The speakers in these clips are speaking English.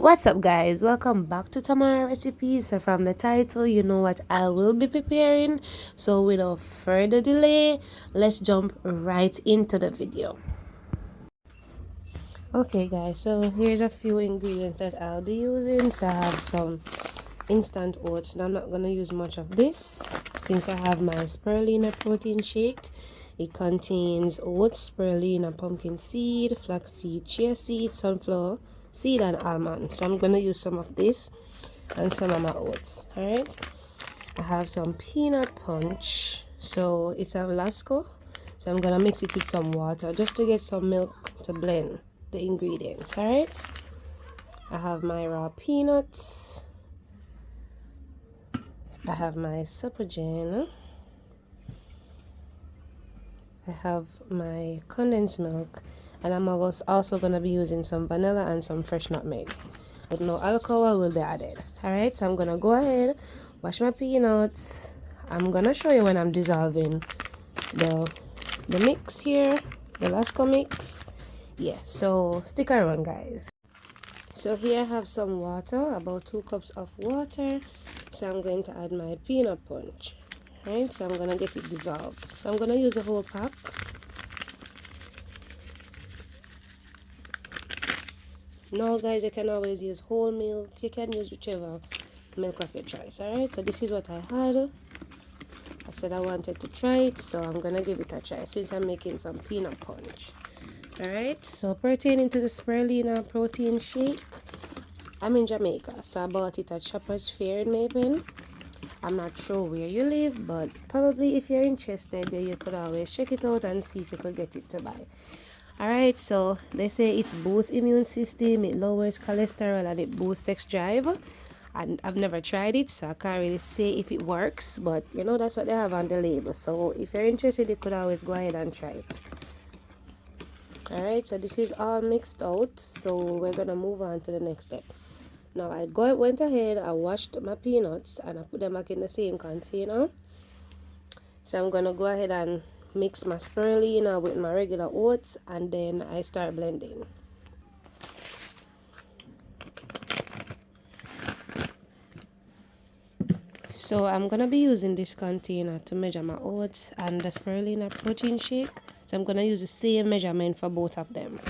What's up, guys? Welcome back to Tamara Recipes. So from the title, you know what I will be preparing. So without further delay, let's jump right into the video. Okay, guys, so here's a few ingredients that I'll be using. So I have some instant oats. Now I'm not gonna use much of this since I have my spirulina protein shake. It contains oats, spirulina, pumpkin seed, flaxseed, chia seed, sunflower seed, and almond. So I'm gonna use some of this and some of my oats. All right. I have some peanut punch. So it's a Lasco. So I'm gonna mix it with some water just to get some milk to blend the ingredients. All right. I have my raw peanuts. I have my Supergen. I have my condensed milk, and I'm also going to be using some vanilla and some fresh nutmeg. But no alcohol will be added. Alright, so I'm going to go ahead, wash my peanuts. I'm going to show you when I'm dissolving the mix here, the Lasco mix. Yeah, so stick around, guys. So here I have some water, about 2 cups of water. So I'm going to add my peanut punch. Right, so I'm gonna get it dissolved. So I'm gonna use a whole pack. Now, guys, you can always use whole milk. You can use whichever milk of your choice. Alright, so this is what I had. I said I wanted to try it, so I'm gonna give it a try since I'm making some peanut punch. Alright, so pertaining to the spirulina protein shake, I'm in Jamaica, so I bought it at Shoppers Fair in Maypen. I'm not sure where you live, but probably if you're interested, then you could always check it out and see if you could get it to buy. Alright, so they say it boosts immune system, it lowers cholesterol, and it boosts sex drive. And I've never tried it, so I can't really say if it works, but you know, that's what they have on the label. So if you're interested, you could always go ahead and try it. Alright, so this is all mixed out, so we're gonna move on to the next step. Now I went ahead, I washed my peanuts and I put them back in the same container. So I'm gonna go ahead and mix my spirulina with my regular oats, and then I start blending. So I'm gonna be using this container to measure my oats and the spirulina protein shake. So I'm gonna use the same measurement for both of them.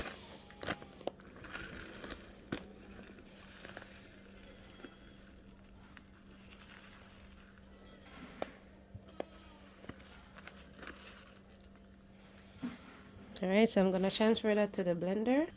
Alright, so I'm going to transfer that to the blender.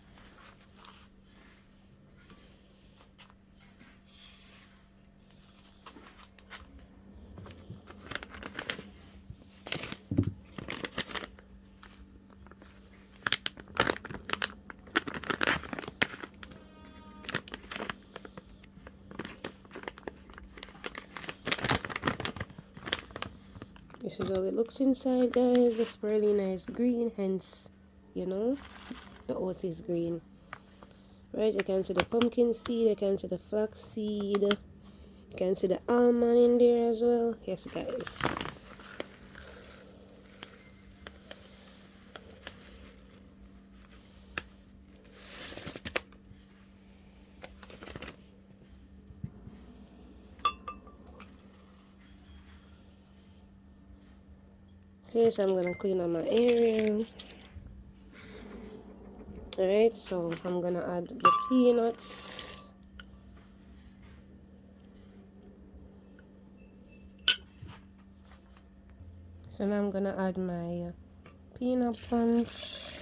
This is how it looks inside, guys. The spirulina is green, hence, you know, the oats is green. Right, you can see the pumpkin seed, you can see the flax seed, you can see the almond in there as well. Yes, guys. Okay, so I'm gonna clean up my area. Alright, so I'm gonna add the peanuts. So now I'm gonna add my peanut punch.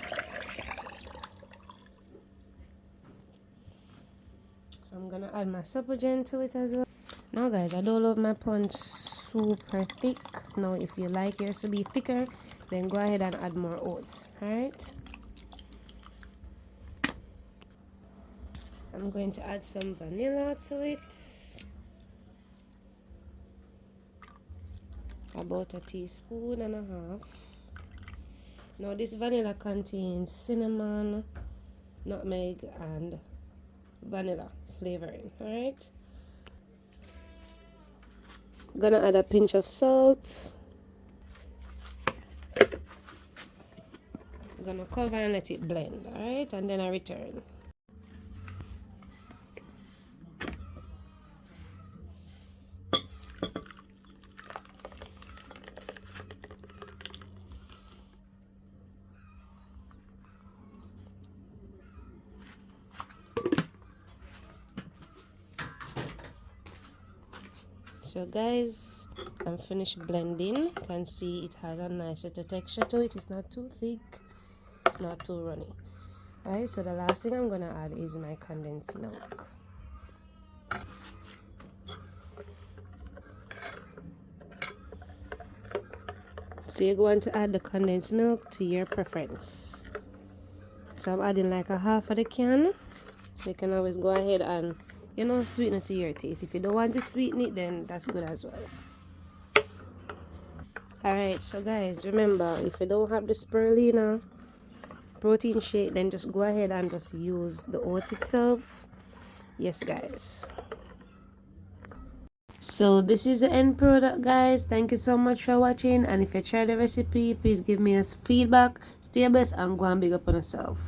I'm gonna add my Supergen to it as well. Now, guys, I don't love my punch super thick. Now, if you like yours to be thicker, then go ahead and add more oats. Alright, I'm going to add some vanilla to it, about a teaspoon and a half. Now this vanilla contains cinnamon, nutmeg, and vanilla flavoring. Alright, gonna add a pinch of salt. Gonna cover and let it blend. Alright, and then I return. So guys, I'm finished blending. You can see it has a nice little texture to it. It's not too thick, it's not too runny. Right, so the last thing I'm gonna add is my condensed milk. So you're going to add the condensed milk to your preference. So I'm adding like a half of the can. So you can always go ahead and, you know, sweeten it to your taste. If you don't want to sweeten it, then that's good as well. Alright, so guys, remember, if you don't have the spirulina protein shake, then just go ahead and just use the oat itself. Yes guys. So this is the end product, guys. Thank you so much for watching, and if you try the recipe, please give me a feedback. Stay blessed and go and big up on yourself.